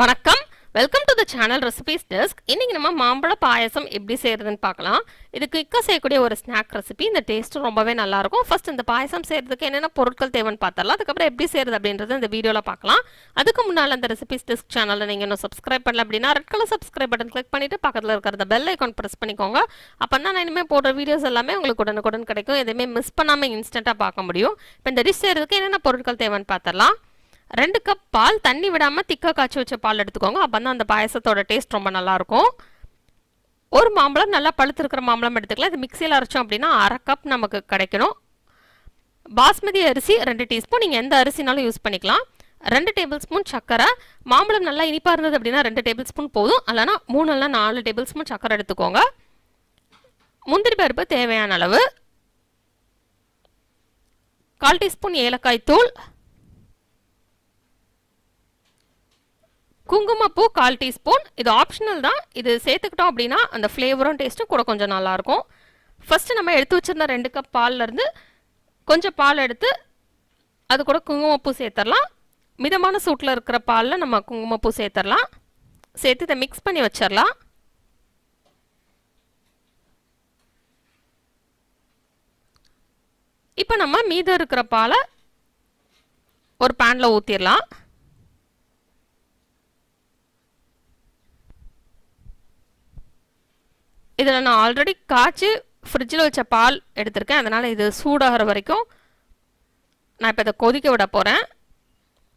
வணக்கம், welcome to the channel recipes desk. இன்னைக்கு நம்ம மாம்பழ பாயசம் எப்படி செய்யறதுன்னு பார்க்கலாம். இது குயிக்காக செய்யக்கூடிய ஒரு ஸ்நாக் ரெசிபி. இந்த டேஸ்ட் ரொம்பவே நல்லா இருக்கும். ஃபர்ஸ்ட் இந்த பாயசம் செய்யறதுக்கு என்னென்ன பொருட்கள் தேவைன்னு பார்த்தரலாம். அதுக்கப்புறம் எப்படி செய்யறது அப்படின்றத இந்த வீடியோவில் பார்க்கலாம். அதுக்கு முன்னால் அந்த ரெசிபீஸ் டெஸ்க் சேனலை நீங்கள் இன்னும் சப்ஸ்கிரைப் பண்ணல அப்படின்னா red colour subscribe button click பண்ணிட்டு பக்கத்தில் இருக்கிற பெல் ஐக்கான் ப்ரெஸ் பண்ணிக்கோங்க. அப்போ தான் நான் இனிமேல் போடுற வீடியோஸ் எல்லாமே உங்களுக்கு உடனுக்குடன் கிடைக்கும். எதுவுமே மிஸ் பண்ணாமல் இன்ஸ்டண்ட்டாக பார்க்க முடியும். இப்போ இந்த டிஷ் செய்யறதுக்கு என்னென்ன பொருட்கள் தேவைன்னு பார்த்தரலாம். 2 கப் பால், தண்ணி விடாமல் திக்காக காய்ச்சி வச்ச பால் எடுத்துக்கோங்க. அப்போ தான் அந்த பாயசத்தோட டேஸ்ட் ரொம்ப நல்லாயிருக்கும். ஒரு மாம்பழம், நல்லா பழுத்திருக்கிற மாம்பழம் எடுத்துக்கலாம். இது மிக்சியில் அரைச்சோம் அப்படின்னா 1/2 கப் நமக்கு கிடைக்கணும். பாஸ்மதி அரிசி 2 டீஸ்பூன், நீங்கள் எந்த அரிசினாலும் யூஸ் பண்ணிக்கலாம். 2 டேபிள் ஸ்பூன் சர்க்கரை. மாம்பழம் நல்லா இனிப்பாக இருந்தது அப்படின்னா 2 டேபிள் ஸ்பூன் போதும். இல்லைனா 3 இல்லைனா 4 டேபிள் ஸ்பூன் சர்க்கரை எடுத்துக்கோங்க. முந்திரி பருப்பு தேவையான அளவு, 1/4 டீஸ்பூன் ஏலக்காய் தூள், குங்குமப்பூ 1/4 டீஸ்பூன். இது ஆப்ஷனல் தான். இது சேர்த்துக்கிட்டோம் அப்படின்னா அந்த ஃப்ளேவரும் டேஸ்ட்டும் கூட கொஞ்சம் நல்லாயிருக்கும். ஃபஸ்ட்டு நம்ம எடுத்து வச்சிருந்த 2 கப் பால்லேருந்து கொஞ்சம் பால் எடுத்து அது கூட குங்குமப்பூ சேர்த்துடலாம். மிதமான சூட்டில் இருக்கிற பாலில் நம்ம குங்குமப்பூ சேர்த்துடலாம். சேர்த்து இதை மிக்ஸ் பண்ணி வச்சிடலாம். இப்போ நம்ம மீதம் இருக்கிற பாலை ஒரு பேனில் ஊற்றிடலாம். இதில் நான் ஆல்ரெடி காய்ச்சி ஃப்ரிட்ஜில் வச்ச பால் எடுத்திருக்கேன். அதனால் இது சூடாகிற வரைக்கும் நான் இப்போ இதை கொதிக்க விட போகிறேன்.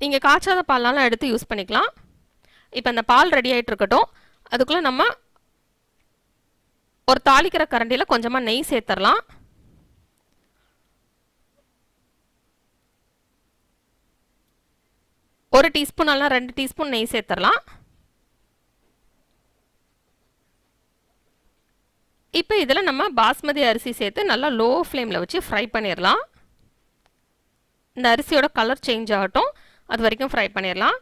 நீங்கள் காய்ச்சாத பால்னாலும் எடுத்து யூஸ் பண்ணிக்கலாம். இப்போ இந்த பால் ரெடி ஆகிட்டு இருக்கட்டும். அதுக்குள்ளே நம்ம ஒரு தாளிக்கிற கரண்டியில் கொஞ்சமாக நெய் சேர்த்துடலாம். ஒரு டீஸ்பூன் அல்ல 2 டீஸ்பூன் நெய் சேர்த்துடலாம். இப்போ இதில் நம்ம பாஸ்மதி அரிசி சேர்த்து நல்லா லோ ஃப்ளேமில் வச்சு ஃப்ரை பண்ணிடலாம். இந்த அரிசியோட கலர் சேஞ்ச் ஆகட்டும், அது வரைக்கும் ஃப்ரை பண்ணிடலாம்.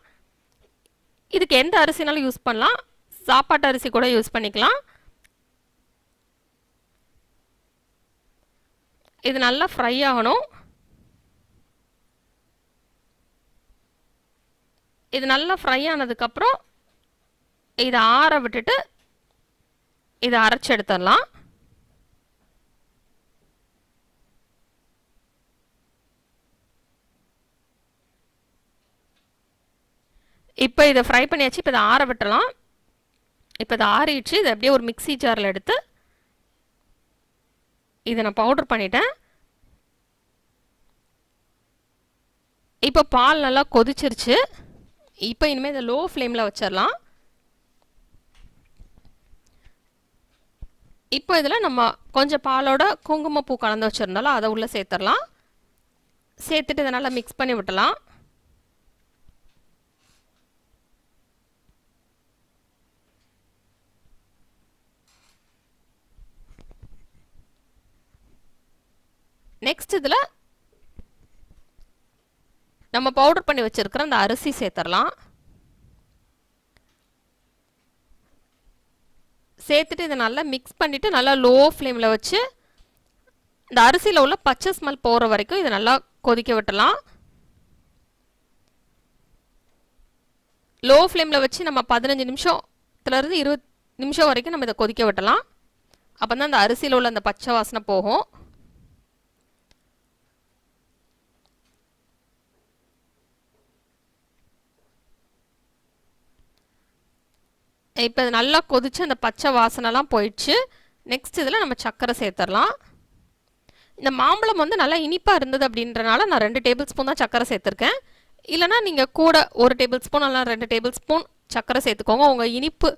இதுக்கு எந்த அரிசினாலும் யூஸ் பண்ணலாம். சாப்பாட்டு அரிசி கூட யூஸ் பண்ணிக்கலாம். இது நல்லா ஃப்ரை ஆகணும். இது நல்லா ஃப்ரை ஆனதுக்கப்புறம் இதை ஆற விட்டுட்டு இதை அரைச்சி எடுத்துடலாம். இப்போ இதை ஃப்ரை பண்ணியாச்சு. இப்போ இதை ஆற விட்டலாம். இப்போ இதை ஆறிடுச்சு. இதை அப்படியே ஒரு மிக்சி ஜாரில் எடுத்து இதை நான் பவுடர் பண்ணிட்டேன். இப்போ பால் நல்லா கொதிச்சிருச்சு. இப்போ இனிமேல் இதை லோ ஃப்ளேமில் வச்சிடலாம். இப்போ இதில் நம்ம கொஞ்சம் பாலோட குங்குமப்பூ கலந்து வச்சுருந்தாலும் அதை உள்ளே சேர்த்துடலாம். சேர்த்துட்டு இதை நல்லா மிக்ஸ் பண்ணி விட்டலாம். நெக்ஸ்ட் இதில் நம்ம பவுடர் பண்ணி வச்சுருக்கிற அந்த அரிசி சேர்த்துடலாம். சேர்த்துட்டு இதை நல்லா மிக்ஸ் பண்ணிவிட்டு நல்லா லோ ஃப்ளேமில் வச்சு இந்த அரிசியில் உள்ள பச்சை ஸ்மெல் போகிற வரைக்கும் இதை நல்லா கொதிக்க விட்டலாம். லோ ஃப்ளேமில் வச்சு நம்ம 15 நிமிஷத்துலேருந்து 20 நிமிஷம் வரைக்கும் நம்ம இதை கொதிக்க விட்டலாம். அப்போ தான் அந்த அரிசியில் உள்ள அந்த பச்சை வாசனை போகும். இப்போ இது நல்லா கொதிச்சு அந்த பச்சை வாசனைலாம் போயிடுச்சு. நெக்ஸ்ட் இதில் நம்ம சர்க்கரை சேர்த்துடலாம். இந்த மாம்பழம் வந்து நல்லா இனிப்பாக இருந்தது அப்படின்றனால நான் 2 டேபிள் ஸ்பூன் தான் சர்க்கரை சேர்த்துருக்கேன். இல்லைனா நீங்கள் கூட 1 டேபிள் ஸ்பூன் அல்ல 2 டேபிள் ஸ்பூன் சர்க்கரை சேர்த்துக்கோங்க. உங்கள் இனிப்பு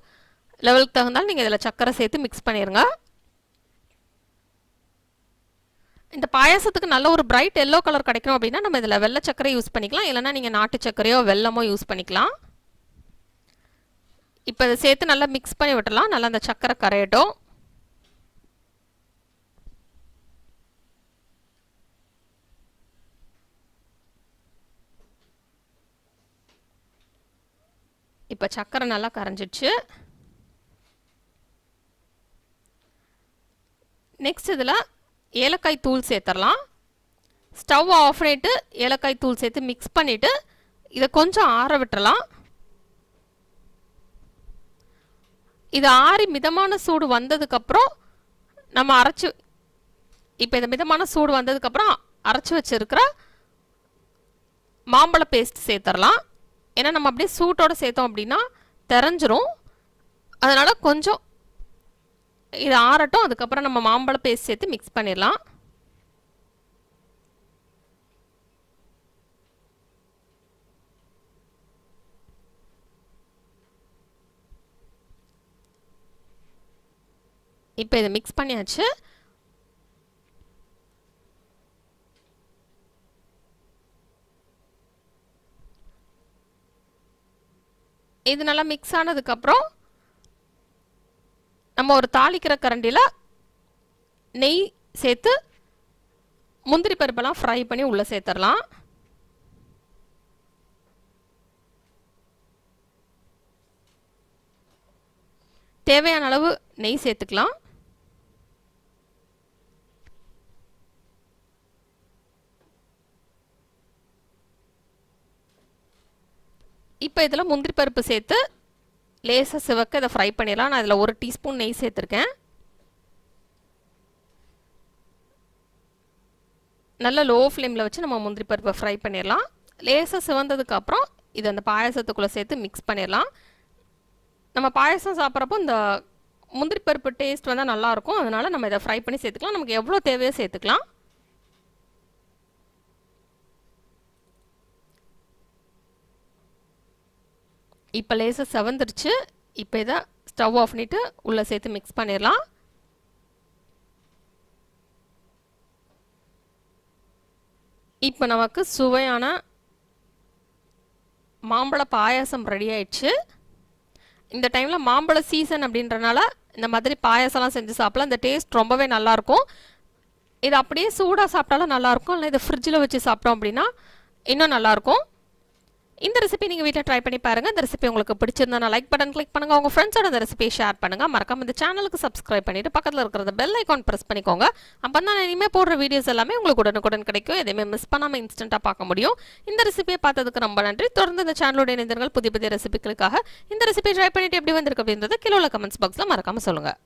லெவலுக்கு தகுந்தாலும் நீங்கள் இதில் சர்க்கரை சேர்த்து மிக்ஸ் பண்ணிடுங்க. இந்த பாயாசத்துக்கு நல்ல ஒரு பிரைட் எல்லோ கலர் கிடைக்கணும் அப்படின்னா நம்ம இதில் வெள்ளை சர்க்கரை யூஸ் பண்ணிக்கலாம். இல்லைனா நீங்கள் நாட்டு சர்க்கரையோ வெல்லமோ யூஸ் பண்ணிக்கலாம். இப்போ இதை சேர்த்து நல்லா மிக்ஸ் பண்ணி விட்டுலாம். நல்லா அந்த சர்க்கரை கரையட்டும். இப்போ சர்க்கரை நல்லா கரைஞ்சிடுச்சு. நெக்ஸ்ட் இதில் ஏலக்காய் தூள் சேர்த்துடலாம். ஸ்டவ் ஆஃப் பண்ணிவிட்டு ஏலக்காய் தூள் சேர்த்து மிக்ஸ் பண்ணிவிட்டு இதை கொஞ்சம் ஆற விட்டுறலாம். இது ஆறி மிதமான சூடு வந்ததுக்கப்புறம் நம்ம அரைச்சி இப்போ இந்த மிதமான சூடு வந்ததுக்கப்புறம் அரைச்சி வச்சுருக்கிற மாம்பழ பேஸ்ட் சேர்த்துடலாம். ஏன்னா நம்ம அப்படியே சூட்டோடு சேர்த்தோம் அப்படின்னா தெரிஞ்சிரும். அதனால் கொஞ்சம் இது ஆறட்டும். அதுக்கப்புறம் நம்ம மாம்பழ பேஸ்ட் சேர்த்து மிக்ஸ் பண்ணிடலாம். இப்போ இதை மிக்ஸ் பண்ணியாச்சு. இது நல்லா மிக்ஸ் ஆனதுக்கப்புறம் நம்ம ஒரு தாளிக்கிற கரண்டியில் நெய் சேர்த்து முந்திரி பருப்பெல்லாம் ஃப்ரை பண்ணி உள்ளே சேர்த்துடலாம். தேவையான அளவு நெய் சேர்த்துக்கலாம். இப்போ இதில் முந்திரி பருப்பு சேர்த்து லேசாக சிவக்க இதை ஃப்ரை பண்ணிடலாம். நான் இதில் 1 டீஸ்பூன் நெய் சேர்த்துருக்கேன். நல்லா லோ ஃப்ளேமில் வச்சு நம்ம முந்திரி பருப்பை ஃப்ரை பண்ணிடலாம். லேசாக சிவந்ததுக்கப்புறம் இதை அந்த பாயசத்துக்குள்ளே சேர்த்து மிக்ஸ் பண்ணிடலாம். நம்ம பாயசம் சாப்பிட்றப்போ இந்த முந்திரி பருப்பு டேஸ்ட் வந்தால் நல்லாயிருக்கும். அதனால் நம்ம இதை ஃப்ரை பண்ணி சேர்த்துக்கலாம். நமக்கு எவ்வளோ தேவையோ சேர்த்துக்கலாம். இப்போ லேசாக செவந்துருச்சு. இப்போ இதை ஸ்டவ் ஆஃப் பண்ணிவிட்டு உள்ளே சேர்த்து மிக்ஸ் பண்ணிடலாம். இப்போ நமக்கு சுவையான மாம்பழ பாயாசம் ரெடி ஆயிடுச்சு. இந்த டைமில் மாம்பழ சீசன் அப்படின்றனால இந்த மாதிரி பாயாசம்லாம் செஞ்சு சாப்பிடலாம். இந்த டேஸ்ட் ரொம்பவே நல்லாயிருக்கும். இது அப்படியே சூடாக சாப்பிட்டாலும் நல்லாயிருக்கும். இல்லை இதை ஃப்ரிட்ஜில் வச்சு சாப்பிட்டோம் அப்படின்னா இன்னும் நல்லாயிருக்கும். இந்த ரெசிபி நீங்கள் வீட்டில் ட்ரை பண்ணி பாருங்கள். இந்த ரெசிபி உங்களுக்கு பிடிச்சிருந்தா லைக் பட்டன் கிளிக் பண்ணுங்கள். உங்கள் ஃப்ரெண்ட்ஸோட இந்த ரெசிபியை ஷேர் பண்ணுங்கள். மறக்காம இந்த சேனலுக்கு சப்ஸ்கிரைப் பண்ணிவிட்டு பக்கத்தில் இருக்கிற பெல் ஐக்கான் ப்ரெஸ் பண்ணிக்கோங்க. அப்போ தான் இனிமேல் போடுற வீடியோஸ் எல்லாமே உங்களுக்கு உடனுக்குடன் கிடைக்கும். எதையுமே மிஸ் பண்ணாமல் இன்ஸ்டண்ட்டாக பார்க்க முடியும். இந்த ரெசிபியை பார்த்ததுக்கு ரொம்ப நன்றி. தொடர்ந்து இந்த சேனலோட இணைந்தர்கள் புதிய புதிய ரெசிபிகளுக்காக இந்த ரெசிபி ட்ரை பண்ணிவிட்டு எப்படி வந்திருக்கு அப்படின்றத கீழே உள்ள கமெண்ட்ஸ் பாக்ஸில் மறக்காமல் சொல்லுங்கள்.